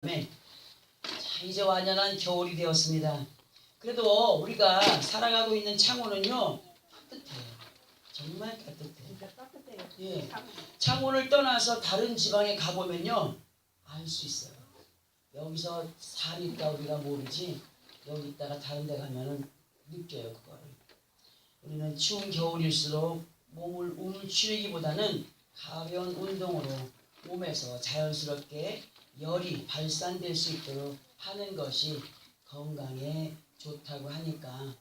자, 이제 완연한 겨울이 되었습니다. 그래도 우리가 살아가고 있는 창원은요 따뜻해요. 정말 따뜻해요. 예. 창원을 떠나서 다른 지방에 가보면요 알 수 있어요. 여기서 사니까 우리가 모르지 여기 있다가 다른 데 가면은 느껴요 그거를. 우리는 추운 겨울일수록 몸을 움츠리기보다는 가벼운 운동으로 몸에서 자연스럽게 열이 발산될 수 있도록 하는 것이 건강에 좋다고 하니까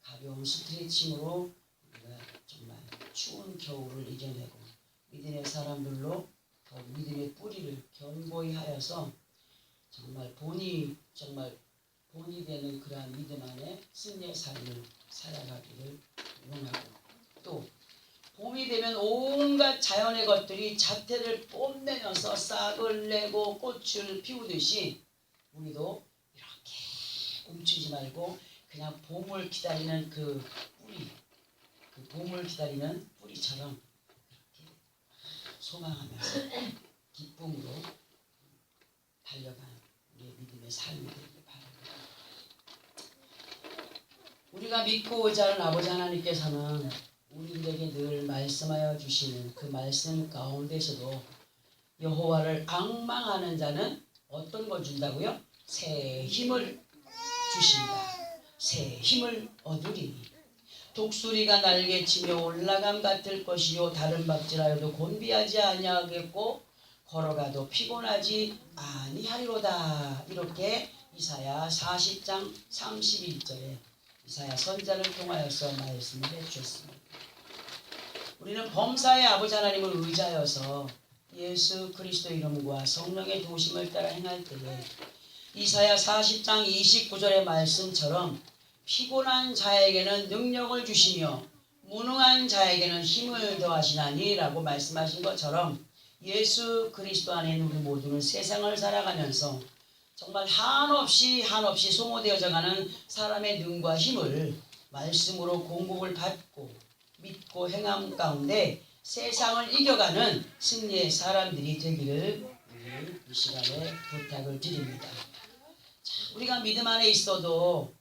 가벼운 스트레칭으로 우리가 정말 추운 겨울을 이겨내고 믿음의 사람들로 더욱 믿음의 뿌리를 견고히 하여서 정말 본이 되는 그러한 믿음 안에 승리의 삶을 살아가기를 원하고, 또 봄이 되면 온갖 자연의 것들이 자태를 뽐내면서 싹을 내고 꽃을 피우듯이 우리도 이렇게 멈추지 말고 그냥 봄을 기다리는 그 뿌리, 그 봄을 기다리는 뿌리처럼 이렇게 소망하면서 기쁨으로 달려가는 우리의 믿음의 삶이 되길 바랍니다. 우리가 믿고 의지하는 아버지 하나님께서는 우리에게 늘 말씀하여 주시는 그 말씀 가운데서도 여호와를 앙망하는 자는 어떤 걸 준다고요? 새 힘을 주신다. 새 힘을 얻으리니 독수리가 날개치며 올라감 같을 것이요 다른 박질하여도 곤비하지 아니하겠고 걸어가도 피곤하지 아니하리로다. 이렇게 이사야 40장 31절에 이사야 선자를 통하여서 말씀을 해주셨습니다. 우리는 범사의 아버지 하나님을 의지하여서 예수 그리스도 이름과 성령의 도심을 따라 행할 때에 이사야 40장 29절의 말씀처럼 피곤한 자에게는 능력을 주시며 무능한 자에게는 힘을 더하시나니 라고 말씀하신 것처럼 예수 그리스도 안에 있는 우리 모두는 세상을 살아가면서 정말 한없이 소모되어져 가는 사람의 능과 힘을 말씀으로 공급을 받고 믿고 행함 가운데 세상을 이겨가는 승리의 사람들이 되기를 우리 이 시간에 부탁을 드립니다. 자, 우리가 믿음 안에 있어도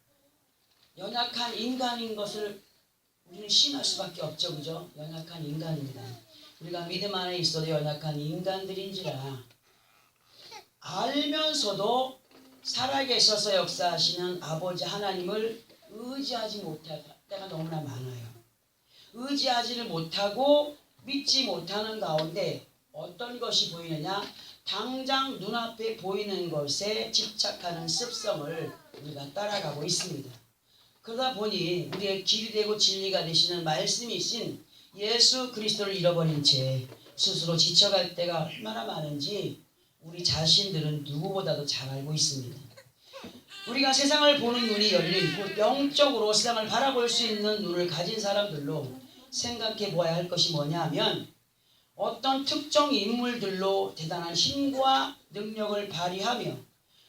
연약한 인간인 것을 우리는 신할 수밖에 없죠. 그죠? 연약한 인간입니다. 우리가 믿음 안에 있어도 연약한 인간들인지라 알면서도 살아계셔서 역사하시는 아버지 하나님을 의지하지 못할 때가 너무나 많아요. 의지하지를 못하고 믿지 못하는 가운데 어떤 것이 보이느냐? 당장 눈앞에 보이는 것에 집착하는 습성을 우리가 따라가고 있습니다. 그러다 보니 우리의 길이 되고 진리가 되시는 말씀이신 예수 그리스도를 잃어버린 채 스스로 지쳐갈 때가 얼마나 많은지 우리 자신들은 누구보다도 잘 알고 있습니다. 우리가 세상을 보는 눈이 열리고 영적으로 세상을 바라볼 수 있는 눈을 가진 사람들로 생각해 보아야 할 것이 뭐냐 하면 어떤 특정 인물들로 대단한 힘과 능력을 발휘하며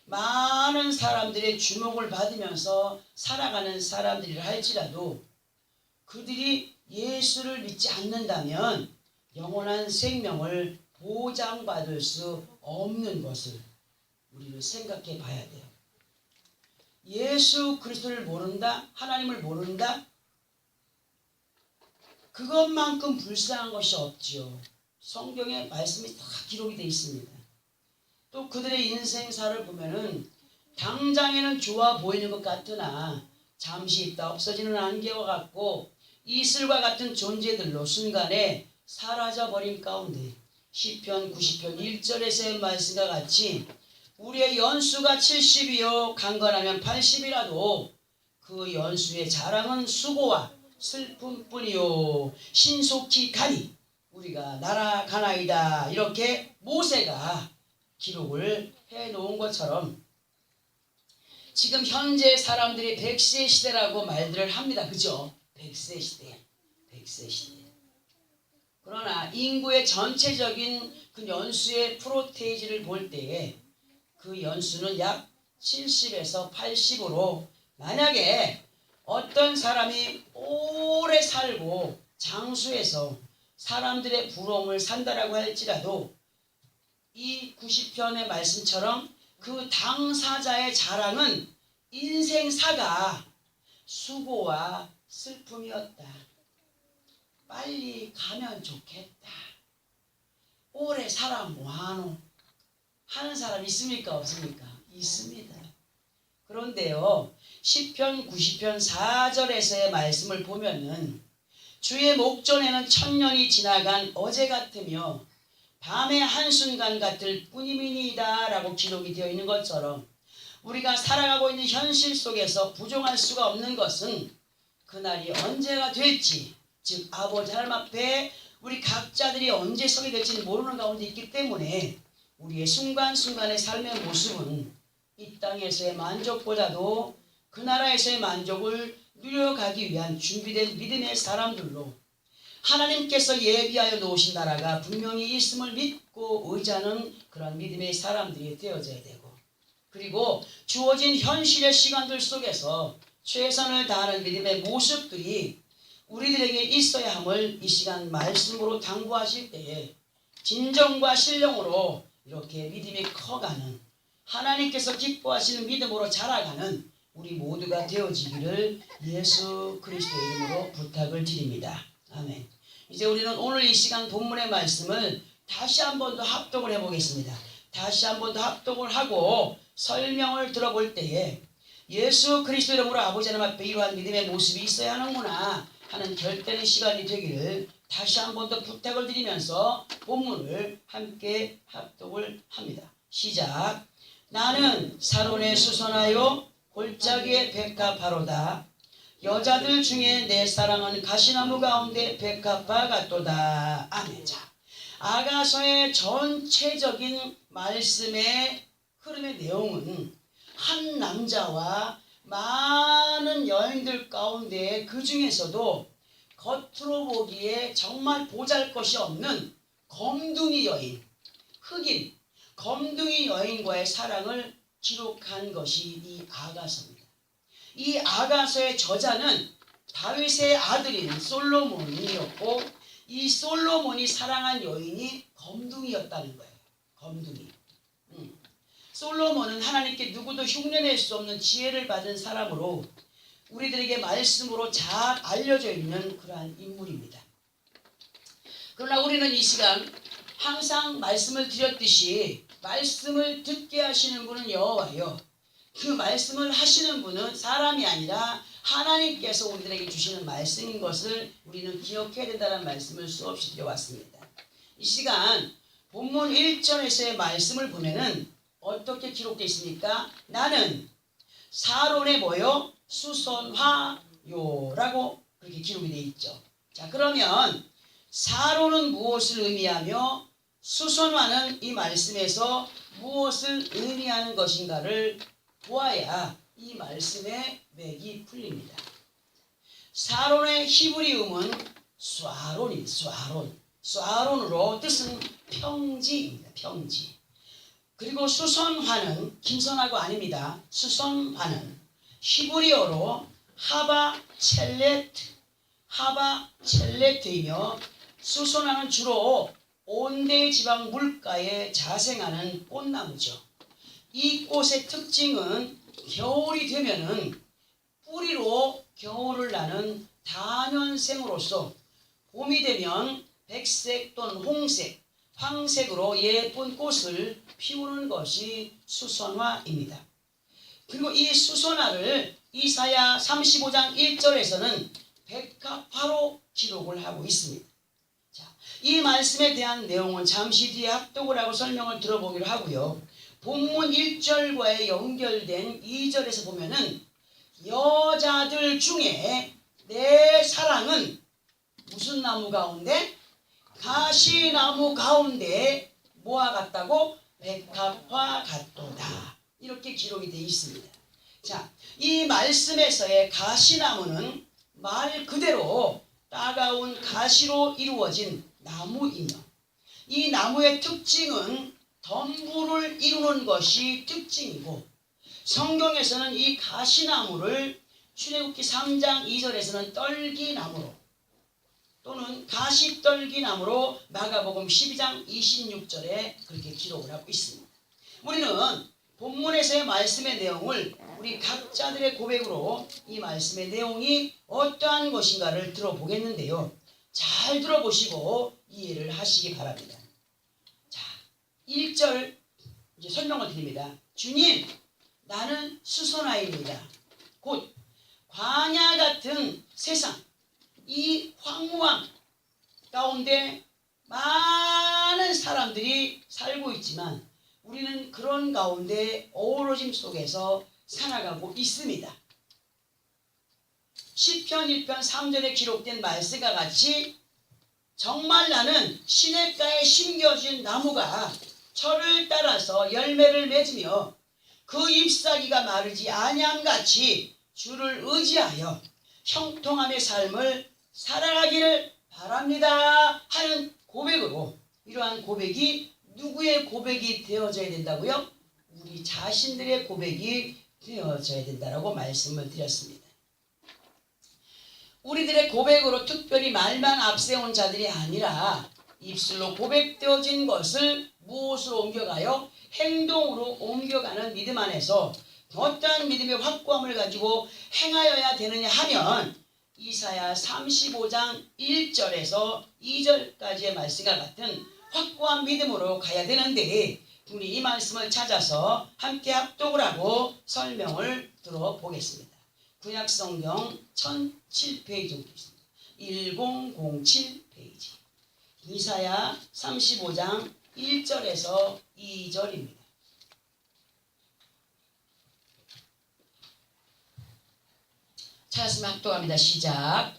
많은 사람들의 주목을 받으면서 살아가는 사람들이라 할지라도 그들이 예수를 믿지 않는다면 영원한 생명을 보장받을 수 없는 것을 우리는 생각해 봐야 돼요. 예수 그리스도를 모른다? 하나님을 모른다? 그것만큼 불쌍한 것이 없지요. 성경에 말씀이 다 기록이 되어 있습니다. 또 그들의 인생사를 보면은 당장에는 좋아 보이는 것 같으나 잠시 있다 없어지는 안개와 같고 이슬과 같은 존재들로 순간에 사라져버린 가운데 시편 90편 1절에서의 말씀과 같이 우리의 연수가 70이요 강건하면 80이라도 그 연수의 자랑은 수고와 슬픔뿐이요 신속히 가니 우리가 날아가나이다. 이렇게 모세가 기록을 해놓은 것처럼 지금 현재 사람들이 100세 시대라고 말들을 합니다. 그죠? 100세 시대. 그러나 인구의 전체적인 그 연수의 프로테이지를 볼 때에 그 연수는 약 70에서 80으로 만약에 어떤 사람이 오래 살고 장수해서 사람들의 부러움을 산다라고 할지라도 이 90편의 말씀처럼 그 당사자의 자랑은 인생사가 수고와 슬픔이었다. 빨리 가면 좋겠다. 오래 살아 뭐하노? 하는 사람 있습니까? 없습니까? 있습니다. 그런데요, 시편 90편 4절에서의 말씀을 보면은 주의 목전에는 천년이 지나간 어제 같으며 밤의 한순간 같을 뿐이니이다 라고 기록이 되어 있는 것처럼 우리가 살아가고 있는 현실 속에서 부정할 수가 없는 것은 그날이 언제가 될지, 즉 아버지 하나님 앞에 우리 각자들이 언제 서게 될지는 모르는 가운데 있기 때문에 우리의 순간순간의 삶의 모습은 이 땅에서의 만족보다도 그 나라에서의 만족을 누려가기 위한 준비된 믿음의 사람들로 하나님께서 예비하여 놓으신 나라가 분명히 있음을 믿고 의지하는 그런 믿음의 사람들이 되어져야 되고, 그리고 주어진 현실의 시간들 속에서 최선을 다하는 믿음의 모습들이 우리들에게 있어야 함을 이 시간 말씀으로 당부하실 때에 진정과 신령으로 이렇게 믿음이 커가는, 하나님께서 기뻐하시는 믿음으로 자라가는 우리 모두가 되어지기를 예수 그리스도의 이름으로 부탁을 드립니다. 아멘. 이제 우리는 오늘 이 시간 본문의 말씀을 다시 한 번 더 합독을 해보겠습니다. 다시 한 번 더 합독을 하고 설명을 들어볼 때에 예수 그리스도 이름으로 아버지 하나님 앞에 이러한 믿음의 모습이 있어야 하는구나 하는 결단의 시간이 되기를 다시 한 번 더 부탁을 드리면서 본문을 함께 합독을 합니다. 시작. 나는 사론에 수선하여 골짜기에 백합화로다. 여자들 중에 내 사랑은 가시나무 가운데 백합화 같도다. 아멘. 자, 아가서의 전체적인 말씀의 흐름의 내용은 한 남자와 많은 여인들 가운데 그 중에서도 겉으로 보기에 정말 보잘것이 없는 검둥이 여인, 흑인 검둥이 여인과의 사랑을 기록한 것이 이 아가서입니다. 이 아가서의 저자는 다윗의 아들인 솔로몬이었고, 이 솔로몬이 사랑한 여인이 검둥이였다는 거예요. 검둥이. 솔로몬은 하나님께 누구도 흉내낼 수 없는 지혜를 받은 사람으로 우리들에게 말씀으로 잘 알려져 있는 그러한 인물입니다. 그러나 우리는 이 시간 항상 말씀을 드렸듯이 말씀을 듣게 하시는 분은 여호와요, 그 말씀을 하시는 분은 사람이 아니라 하나님께서 우리들에게 주시는 말씀인 것을 우리는 기억해야 된다는 말씀을 수없이 드려왔습니다. 이 시간 본문 1절에서의 말씀을 보면은 어떻게 기록되어 있습니까? 나는 사론에 모여 수선화요라고 그렇게 기록이 되어 있죠. 자, 그러면 사론은 무엇을 의미하며 수선화는 이 말씀에서 무엇을 의미하는 것인가를 보아야 이 말씀의 맥이 풀립니다. 사론의 히브리음은 스와론입니다. 스와론. 스와론으로 뜻은 평지입니다. 평지. 그리고 수선화는 김선화가 아닙니다. 수선화는 히브리어로 하바첼레트이며 수선화는 주로 온대 지방 물가에 자생하는 꽃나무죠. 이 꽃의 특징은 겨울이 되면은 뿌리로 겨울을 나는 다년생으로서 봄이 되면 백색 또는 홍색, 황색으로 예쁜 꽃을 피우는 것이 수선화입니다. 그리고 이 수선화를 이사야 35장 1절에서는 백합화로 기록을 하고 있습니다. 자, 이 말씀에 대한 내용은 잠시 뒤에 합독을 하고 설명을 들어보기로 하고요. 본문 1절과의 연결된 2절에서 보면은 여자들 중에 내 사랑은 무슨 나무 가운데? 가시나무 가운데 뭐와 같다고? 백합화 같도다. 이렇게 기록이 되어 있습니다. 자, 이 말씀에서의 가시나무는 말 그대로 따가운 가시로 이루어진 나무이며, 이 나무의 특징은 덤불을 이루는 것이 특징이고, 성경에서는 이 가시나무를 출애굽기 3장 2절에서는 떨기나무로 또는 가시떨기나무로 마가복음 12장 26절에 그렇게 기록을 하고 있습니다. 우리는 본문에서의 말씀의 내용을 우리 각자들의 고백으로 이 말씀의 내용이 어떠한 것인가를 들어보겠는데요. 잘 들어보시고 이해를 하시기 바랍니다. 자, 1절 이제 설명을 드립니다. 주님, 나는 수선화입니다. 곧 광야 같은 세상, 이 황무함 가운데 많은 사람들이 살고 있지만 우리는 그런 가운데 어우러짐 속에서 살아가고 있습니다. 시편 1편 3절에 기록된 말씀과 같이 정말 나는 시냇가에 심겨진 나무가 철을 따라서 열매를 맺으며 그 잎사귀가 마르지 아니함같이 주를 의지하여 형통함의 삶을 살아가기를 바랍니다 하는 고백으로, 이러한 고백이 누구의 고백이 되어져야 된다고요? 우리 자신들의 고백이 되어져야 된다라고 말씀을 드렸습니다. 우리들의 고백으로 특별히 말만 앞세운 자들이 아니라 입술로 고백되어진 것을 무엇으로 옮겨가요? 행동으로 옮겨가는 믿음 안에서 어떠한 믿음의 확고함을 가지고 행하여야 되느냐 하면 이사야 35장 1절에서 2절까지의 말씀과 같은 확고한 믿음으로 가야 되는데, 우리 이 말씀을 찾아서 함께 합독을 하고 설명을 들어보겠습니다. 구약성경 1007페이지 있습니다. 1007 페이지. 이사야 35장 1절에서 2절입니다. 찾았으면 합독합니다. 시작.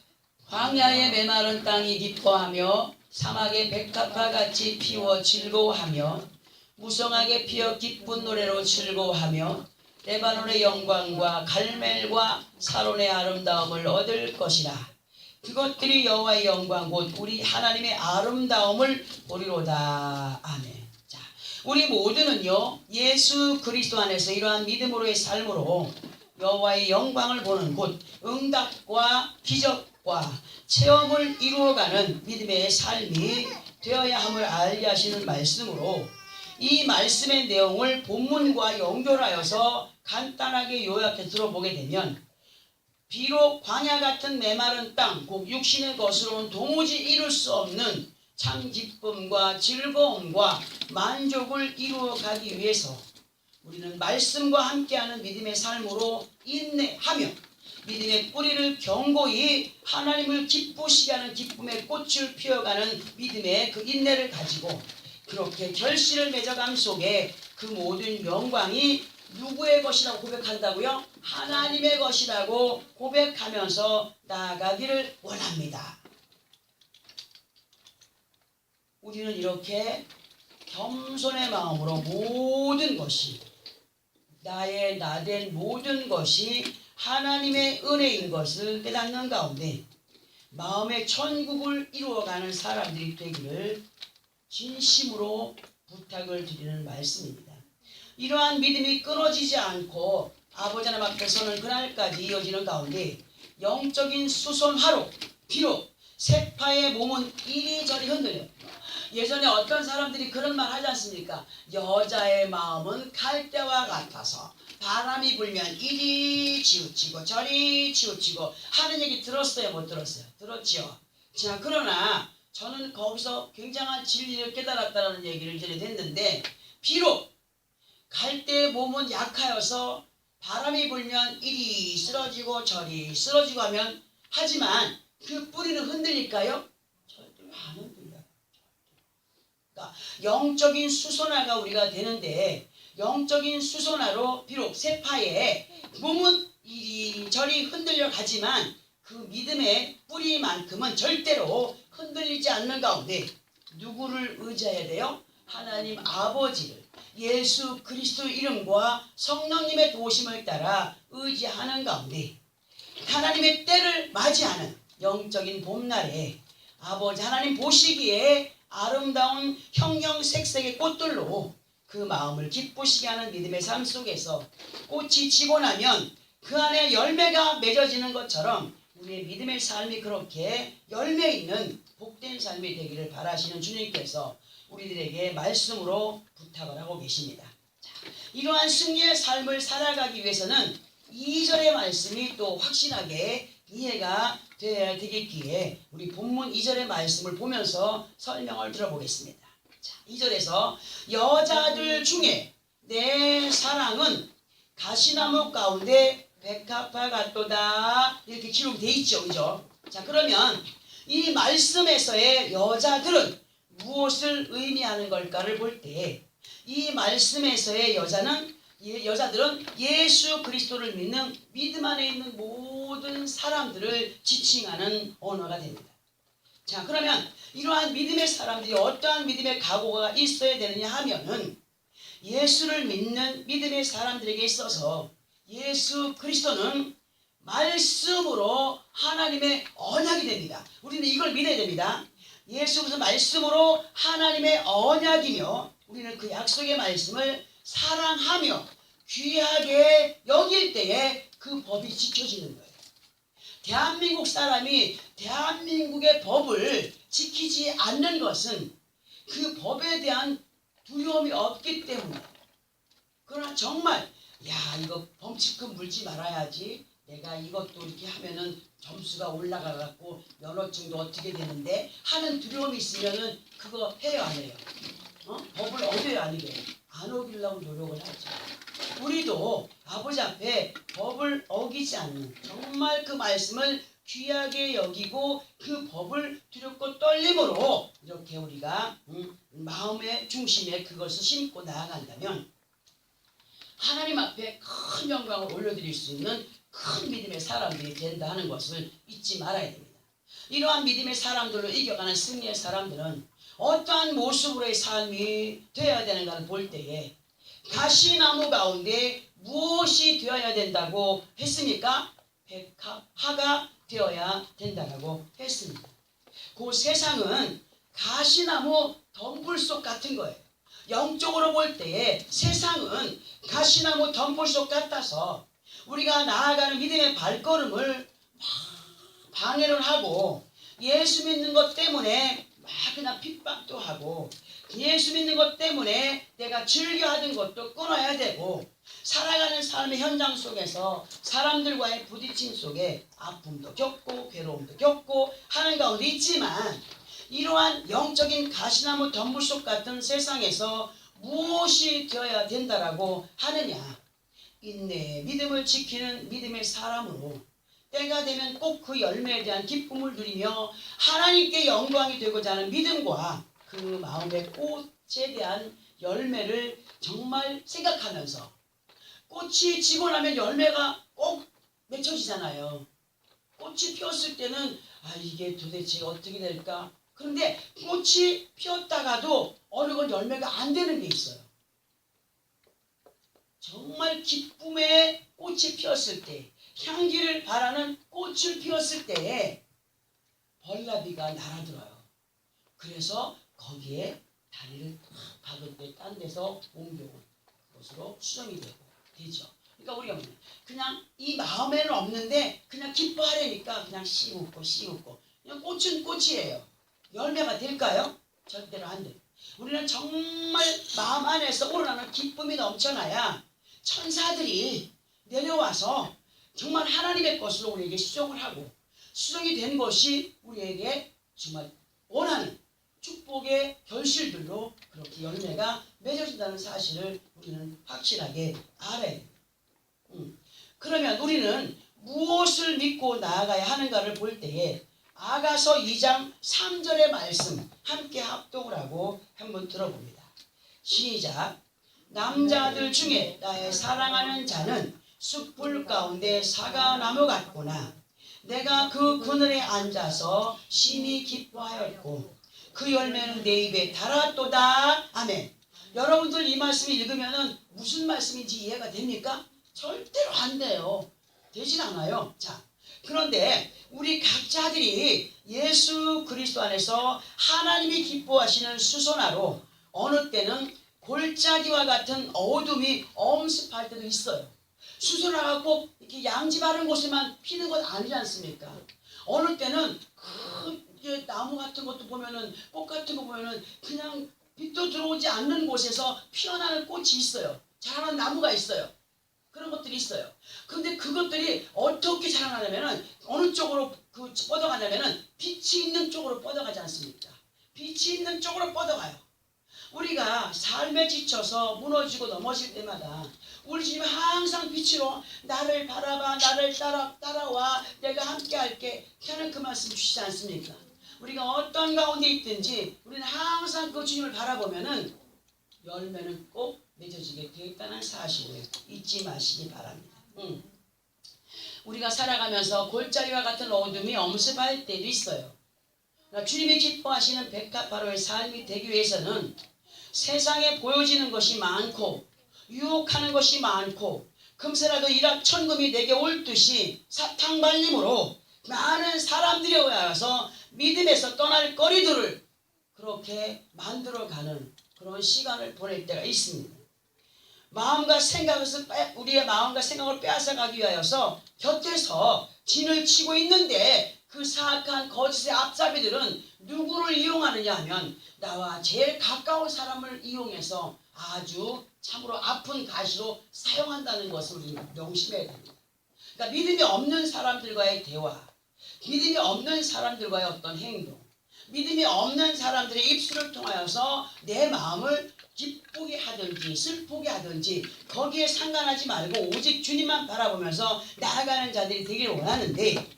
광야의 메마른 땅이 기뻐하며 사막의 백합화 같이 피워 즐거워하며 무성하게 피어 기쁜 노래로 즐거워하며 레바논의 영광과 갈멜과 사론의 아름다움을 얻을 것이라. 그것들이 여호와의 영광 곧 우리 하나님의 아름다움을 보리로다. 아멘. 자, 우리 모두는요 예수 그리스도 안에서 이러한 믿음으로의 삶으로 여호와의 영광을 보는 곧 응답과 기적과 체험을 이루어가는 믿음의 삶이 되어야 함을 알게 하시는 말씀으로, 이 말씀의 내용을 본문과 연결하여서 간단하게 요약해 들어보게 되면, 비록 광야 같은 메마른 땅, 곧 육신의 것으로는 도무지 이룰 수 없는 참 기쁨과 즐거움과 만족을 이루어가기 위해서 우리는 말씀과 함께하는 믿음의 삶으로 인내하며 믿음의 뿌리를 견고히 하나님을 기쁘시게 하는 기쁨의 꽃을 피워가는 믿음의 그 인내를 가지고 그렇게 결실을 맺어감 속에 그 모든 영광이 누구의 것이라고 고백한다고요? 하나님의 것이라고 고백하면서 나아가기를 원합니다. 우리는 이렇게 겸손의 마음으로 모든 것이 나의 나된 모든 것이 하나님의 은혜인 것을 깨닫는 가운데 마음의 천국을 이루어가는 사람들이 되기를 진심으로 부탁을 드리는 말씀입니다. 이러한 믿음이 끊어지지 않고 아버지 하나님 앞에서는 그날까지 이어지는 가운데 영적인 수선화로 비록 세파의 몸은 이리저리 흔들려요. 예전에 어떤 사람들이 그런 말 하지 않습니까? 여자의 마음은 갈대와 같아서 바람이 불면 이리 치우치고 저리 치우치고 하는 얘기 들었어요? 못 들었어요? 들었죠. 자, 그러나 저는 거기서 굉장한 진리를 깨달았다는 얘기를 이전에 했는데, 비록 갈대의 몸은 약하여서 바람이 불면 이리 쓰러지고 저리 쓰러지고 하지만 그 뿌리는 흔들릴까요? 절대로 안 흔들려요. 그러니까 영적인 수선화가 우리가 되는데, 영적인 수선화로 비록 세파의 몸은 이리저리 흔들려 가지만 그 믿음의 뿌리만큼은 절대로 흔들리지 않는 가운데 누구를 의지해야 돼요? 하나님 아버지를 예수 그리스도 이름과 성령님의 도우심을 따라 의지하는 가운데 하나님의 때를 맞이하는 영적인 봄날에 아버지 하나님 보시기에 아름다운 형형색색의 꽃들로 그 마음을 기쁘시게 하는 믿음의 삶 속에서 꽃이 지고 나면 그 안에 열매가 맺어지는 것처럼 우리의 믿음의 삶이 그렇게 열매 있는 복된 삶이 되기를 바라시는 주님께서 우리들에게 말씀으로 부탁을 하고 계십니다. 자, 이러한 승리의 삶을 살아가기 위해서는 2절의 말씀이 또 확실하게 이해가 되어야 되겠기에 우리 본문 2절의 말씀을 보면서 설명을 들어보겠습니다. 자, 2절에서 여자들 중에 내 사랑은 가시나무 가운데 백합화 같도다 이렇게 기록이 돼 있죠. 그죠? 자, 그러면 이 말씀에서의 여자들은 무엇을 의미하는 걸까를 볼 때 이 말씀에서의 여자들은 예수 그리스도를 믿는 믿음 안에 있는 모든 사람들을 지칭하는 언어가 됩니다. 자, 그러면 이러한 믿음의 사람들이 어떠한 믿음의 각오가 있어야 되느냐 하면은 예수를 믿는 믿음의 사람들에게 있어서 예수 그리스도는 말씀으로 하나님의 언약이 됩니다. 우리는 이걸 믿어야 됩니다. 예수 그리스도 말씀으로 하나님의 언약이며 우리는 그 약속의 말씀을 사랑하며 귀하게 여길 때에 그 법이 지켜지는 거예요. 대한민국 사람이 대한민국의 법을 지키지 않는 것은 그 법에 대한 두려움이 없기 때문에. 그러나 정말 이거 범칙금 물지 말아야지, 내가 이것도 이렇게 하면은 점수가 올라가갖고 면허증도 어떻게 되는데 하는 두려움이 있으면은 그거 해요 안 해요? 법을 어겨요 안 어겨요? 안 어기려고 노력을 하죠. 우리도 아버지 앞에 법을 어기지 않는, 정말 그 말씀을 귀하게 여기고 그 법을 두렵고 떨림으로 이렇게 우리가 마음의 중심에 그것을 심고 나아간다면 하나님 앞에 큰 영광을 올려드릴 수 있는 큰 믿음의 사람들이 된다 하는 것을 잊지 말아야 됩니다. 이러한 믿음의 사람들로 이겨가는 승리의 사람들은 어떠한 모습으로의 삶이 되어야 되는가를 볼 때에 가시나무 가운데 무엇이 되어야 된다고 했습니까? 백합화가 되어야 된다고 했습니다. 그 세상은 가시나무 덤불속 같은 거예요. 영적으로 볼 때에 세상은 가시나무 덤불속 같아서 우리가 나아가는 믿음의 발걸음을 막 방해를 하고 예수 믿는 것 때문에 막 그냥 핍박도 하고 예수 믿는 것 때문에 내가 즐겨하던 것도 끊어야 되고 살아가는 삶의 현장 속에서 사람들과의 부딪힘 속에 아픔도 겪고 괴로움도 겪고 하는 가운데 있지만 이러한 영적인 가시나무 덤불속 같은 세상에서 무엇이 되어야 된다라고 하느냐? 인내의 믿음을 지키는 믿음의 사람으로 때가 되면 꼭 그 열매에 대한 기쁨을 누리며 하나님께 영광이 되고자 하는 믿음과 그 마음의 꽃에 대한 열매를 정말 생각하면서 꽃이 지고 나면 열매가 꼭 맺혀지잖아요. 꽃이 피었을 때는 이게 도대체 어떻게 될까? 그런데 꽃이 피었다가도 어느 건 열매가 안 되는 게 있어요. 정말 기쁨의 꽃이 피었을 때, 향기를 바라는 꽃을 피웠을 때에 벌나비가 날아들어요. 그래서 거기에 다리를 탁 박을 때 딴 데서 옮겨온 것으로 수정이 되죠. 그러니까 우리가 그냥 이 마음에는 없는데 그냥 기뻐하려니까 그냥 씌우고 그냥 꽃은 꽃이에요. 열매가 될까요? 절대로 안 돼요. 우리는 정말 마음 안에서 우러나는 기쁨이 넘쳐나야 천사들이 내려와서 정말 하나님의 것으로 우리에게 수정을 하고 수정이 된 것이 우리에게 정말 원하는 축복의 결실들로 그렇게 열매가 맺어진다는 사실을 우리는 확실하게 알아야 됩니다. 그러면 우리는 무엇을 믿고 나아가야 하는가를 볼 때에 아가서 2장 3절의 말씀 함께 합독을 하고 한번 들어봅니다. 시작. 남자들 중에 나의 사랑하는 자는 숯불 가운데 사과나무 같구나. 내가 그 그늘에 앉아서 심히 기뻐하였고 그 열매는 내 입에 달았도다. 아멘. 여러분들 이 말씀 읽으면 무슨 말씀인지 이해가 됩니까? 절대로 안 돼요. 되진 않아요. 자, 그런데 우리 각자들이 예수 그리스도 안에서 하나님이 기뻐하시는 수선화로 어느 때는 골짜기와 같은 어둠이 엄습할 때도 있어요. 수선화가 꼭 이렇게 양지 바른 곳에만 피는 건 아니지 않습니까? 어느 때는 그 나무 같은 것도 보면은 꽃 같은 거 보면은 그냥 빛도 들어오지 않는 곳에서 피어나는 꽃이 있어요. 자라는 나무가 있어요. 그런 것들이 있어요. 근데 그것들이 어떻게 자라나냐면은 어느 쪽으로 뻗어가냐면은 빛이 있는 쪽으로 뻗어가지 않습니까? 빛이 있는 쪽으로 뻗어가요. 우리가 삶에 지쳐서 무너지고 넘어질 때마다 우리 주님은 항상 빛으로 나를 바라봐, 나를 따라와, 내가 함께 할게 하는 그 말씀 주시지 않습니까? 우리가 어떤 가운데 있든지 우리는 항상 그 주님을 바라보면은 열매는 꼭 맺어지게 되어 있다는 사실을 잊지 마시기 바랍니다. 우리가 살아가면서 골짜기와 같은 어둠이 엄습할 때도 있어요. 주님이 기뻐하시는 백합화로의 삶이 되기 위해서는 세상에 보여지는 것이 많고 유혹하는 것이 많고 금세라도 일확천금이 내게 올 듯이 사탕발림으로 많은 사람들이 와서 믿음에서 떠날 거리들을 그렇게 만들어가는 그런 시간을 보낼 때가 있습니다. 우리의 마음과 생각을 빼앗아가기 위하여서 곁에서 진을 치고 있는데 그 사악한 거짓의 앞잡이들은 누구를 이용하느냐 하면 나와 제일 가까운 사람을 이용해서 아주 참으로 아픈 가시로 사용한다는 것을 우리는 명심해야 됩니다. 그러니까 믿음이 없는 사람들과의 대화, 믿음이 없는 사람들과의 어떤 행동, 믿음이 없는 사람들의 입술을 통하여서 내 마음을 기쁘게 하든지 슬프게 하든지 거기에 상관하지 말고 오직 주님만 바라보면서 나아가는 자들이 되기를 원하는데,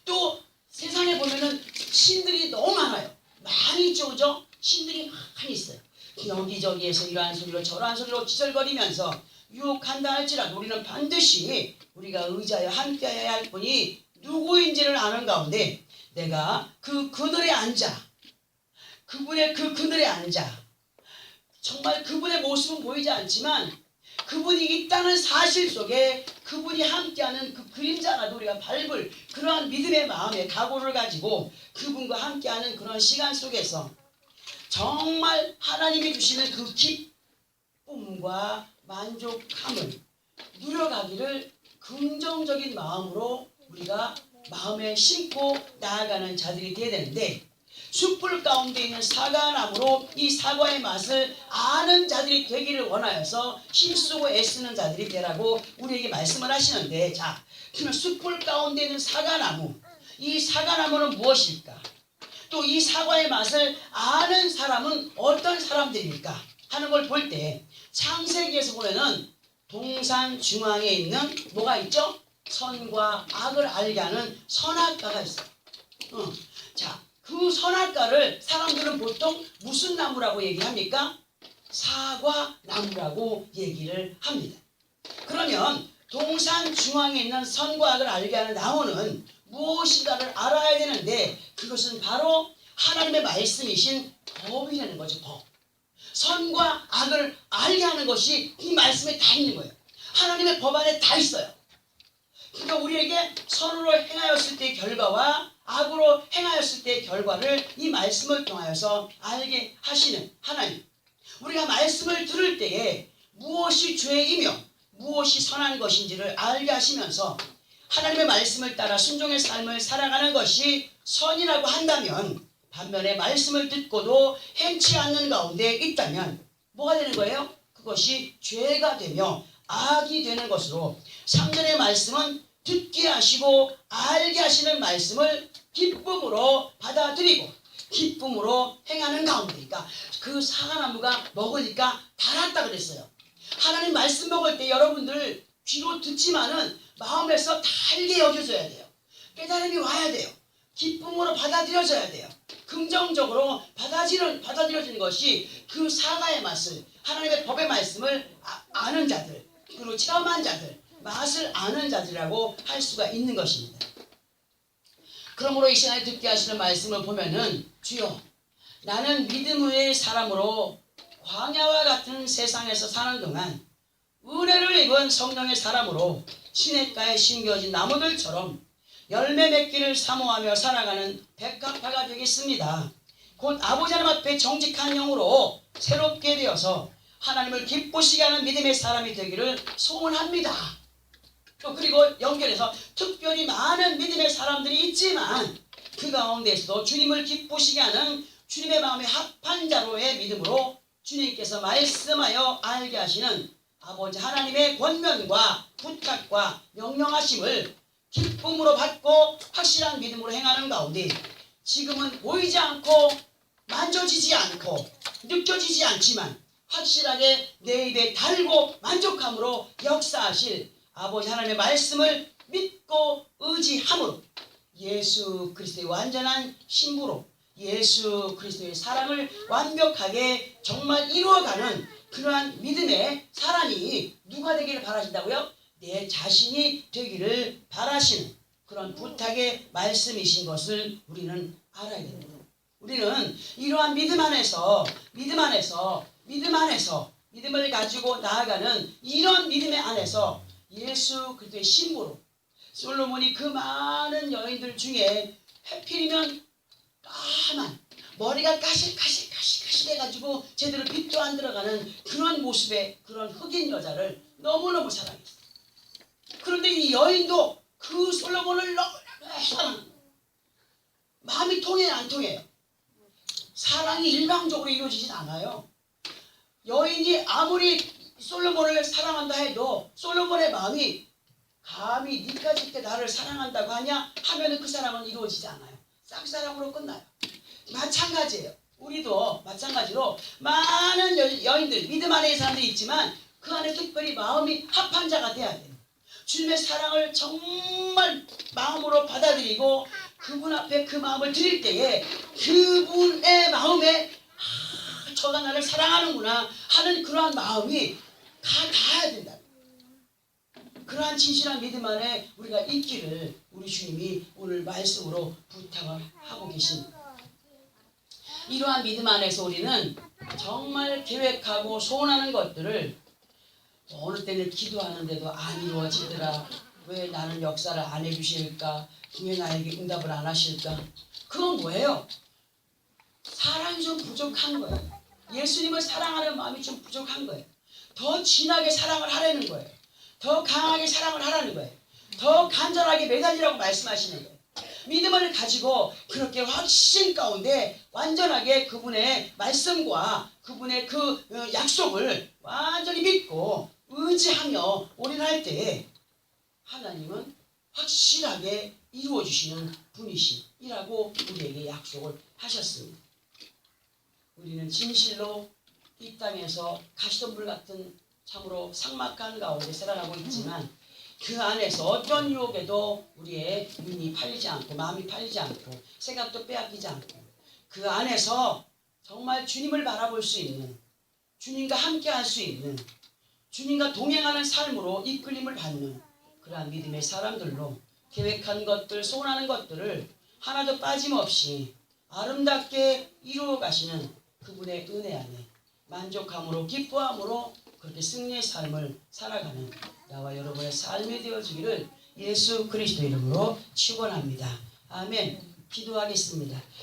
또 세상에 보면은 신들이 너무 많아요. 많이 있죠, 그죠? 신들이 많이 있어요. 여기저기에서 이러한 소리로 저러한 소리로 기절거리면서 유혹한다 할지라도 우리는 반드시 우리가 의지하여 함께해야 할 분이 누구인지를 아는 가운데 내가 그 그늘에 앉아, 그분의 그 그늘에 앉아, 정말 그분의 모습은 보이지 않지만 그분이 있다는 사실 속에 그분이 함께하는 그 그림자라도 우리가 밟을 그러한 믿음의 마음의 각오를 가지고 그분과 함께하는 그런 시간 속에서 정말 하나님이 주시는 그 기쁨과 만족함을 누려가기를 긍정적인 마음으로 우리가 마음에 심고 나아가는 자들이 되어야 되는데, 숯불 가운데 있는 사과나무로 이 사과의 맛을 아는 자들이 되기를 원하여서 힘쓰고 애쓰는 자들이 되라고 우리에게 말씀을 하시는데, 자, 그러면 숯불 가운데 있는 사과나무, 이 사과나무는 무엇일까? 또 이 사과의 맛을 아는 사람은 어떤 사람들일까 하는 걸 볼 때 창세기에서 보면은 동산 중앙에 있는 뭐가 있죠? 선과 악을 알게 하는 선악과가 있어요. 자, 그 선악과를 사람들은 보통 무슨 나무라고 얘기합니까? 사과나무라고 얘기를 합니다. 그러면 동산 중앙에 있는 선과 악을 알게 하는 나무는 무엇인가를 알아야 되는데, 그것은 바로 하나님의 말씀이신 법이라는 거죠. 법. 선과 악을 알게 하는 것이 이 말씀에 다 있는 거예요. 하나님의 법 안에 다 있어요. 그러니까 우리에게 선으로 행하였을 때의 결과와 악으로 행하였을 때의 결과를 이 말씀을 통하여서 알게 하시는 하나님. 우리가 말씀을 들을 때에 무엇이 죄이며 무엇이 선한 것인지를 알게 하시면서 하나님의 말씀을 따라 순종의 삶을 살아가는 것이 선이라고 한다면, 반면에 말씀을 듣고도 행치 않는 가운데 있다면 뭐가 되는 거예요? 그것이 죄가 되며 악이 되는 것으로, 3절의 말씀은 듣게 하시고 알게 하시는 말씀을 기쁨으로 받아들이고 기쁨으로 행하는 가운데니까, 그 사과나무가 먹으니까 달았다 그랬어요. 하나님 말씀 먹을 때 여러분들 귀로 듣지만은 마음에서 달게 여겨져야 돼요. 깨달음이 와야 돼요. 기쁨으로 받아들여져야 돼요. 긍정적으로 받아들여지는 것이 그 사과의 맛을, 하나님의 법의 말씀을 아는 자들, 그리고 체험한 자들, 맛을 아는 자들이라고 할 수가 있는 것입니다. 그러므로 이 시간에 듣게 하시는 말씀을 보면은, 주여, 나는 믿음의 사람으로 광야와 같은 세상에서 사는 동안 은혜를 입은 성령의 사람으로 시냇가에 심겨진 나무들처럼 열매 맺기를 사모하며 살아가는 백합화가 되겠습니다. 곧 아버지 하나님 앞에 정직한 영으로 새롭게 되어서 하나님을 기쁘시게 하는 믿음의 사람이 되기를 소원합니다. 또 그리고 연결해서 특별히 많은 믿음의 사람들이 있지만 그 가운데서도 주님을 기쁘시게 하는 주님의 마음에 합한 자로의 믿음으로 주님께서 말씀하여 알게 하시는 아버지 하나님의 권면과 부탁과 명령하심을 기쁨으로 받고 확실한 믿음으로 행하는 가운데 지금은 보이지 않고 만져지지 않고 느껴지지 않지만 확실하게 내 입에 달고 만족함으로 역사하실 아버지 하나님의 말씀을 믿고 의지함으로 예수 그리스도의 완전한 신부로 예수 그리스도의 사랑을 완벽하게 정말 이루어가는 그러한 믿음의 사람이 누가 되기를 바라신다고요? 내 자신이 되기를 바라시는 그런 부탁의 말씀이신 것을 우리는 알아야 됩니다. 우리는 이러한 믿음을 가지고 나아가는 이런 믿음의 안에서 예수 그리스도의 신부로 솔로몬이 그 많은 여인들 중에 하필이면 까만 머리가 가실가실해가지고 제대로 빛도 안 들어가는 그런 모습의 그런 흑인 여자를 너무너무 사랑했어요. 그런데 이 여인도 그 솔로몬을 너무너무 사랑합니다. 마음이 통해요, 안 통해요? 사랑이 일방적으로 이루어지진 않아요. 여인이 아무리 솔로몬을 사랑한다 해도 솔로몬의 마음이 감히 니까지 이렇게 나를 사랑한다고 하냐 하면은 그 사랑은 이루어지지 않아요. 짝사랑으로 끝나요. 마찬가지예요. 우리도 마찬가지로 많은 여인들 믿음 안에 사람들이 있지만 그 안에 특별히 마음이 합한 자가 돼야 돼요. 주님의 사랑을 정말 마음으로 받아들이고 그분 앞에 그 마음을 드릴 때에 그분의 마음에 저가 나를 사랑하는구나 하는 그러한 마음이 닿아야 된다. 그러한 진실한 믿음 안에 우리가 있기를 우리 주님이 오늘 말씀으로 부탁을 하고 계십니다. 이러한 믿음 안에서 우리는 정말 계획하고 소원하는 것들을 어느 때는 기도하는데도 안 이루어지더라. 왜 나는 역사를 안 해주실까? 왜 나에게 응답을 안 하실까? 그건 뭐예요? 사랑이 좀 부족한 거예요. 예수님을 사랑하는 마음이 좀 부족한 거예요. 더 진하게 사랑을 하라는 거예요. 더 강하게 사랑을 하라는 거예요. 더 간절하게 매달리라고 말씀하시는 거예요. 믿음을 가지고 그렇게 확신 가운데 완전하게 그분의 말씀과 그분의 그 약속을 완전히 믿고 의지하며 올인할 때 하나님은 확실하게 이루어주시는 분이시라고 우리에게 약속을 하셨습니다. 우리는 진실로 이 땅에서 가시덤불 같은 참으로 삭막한 가운데 살아가고 있지만 그 안에서 어떤 유혹에도 우리의 눈이 팔리지 않고 마음이 팔리지 않고 생각도 빼앗기지 않고 그 안에서 정말 주님을 바라볼 수 있는 주님과 함께 할 수 있는 주님과 동행하는 삶으로 이끌림을 받는 그러한 믿음의 사람들로 계획한 것들, 소원하는 것들을 하나도 빠짐없이 아름답게 이루어 가시는 그분의 은혜 안에 만족함으로 기뻐함으로 그렇게 승리의 삶을 살아가는 나와 여러분의 삶이 되어지기를 예수 그리스도 이름으로 축원합니다. 아멘. 기도하겠습니다.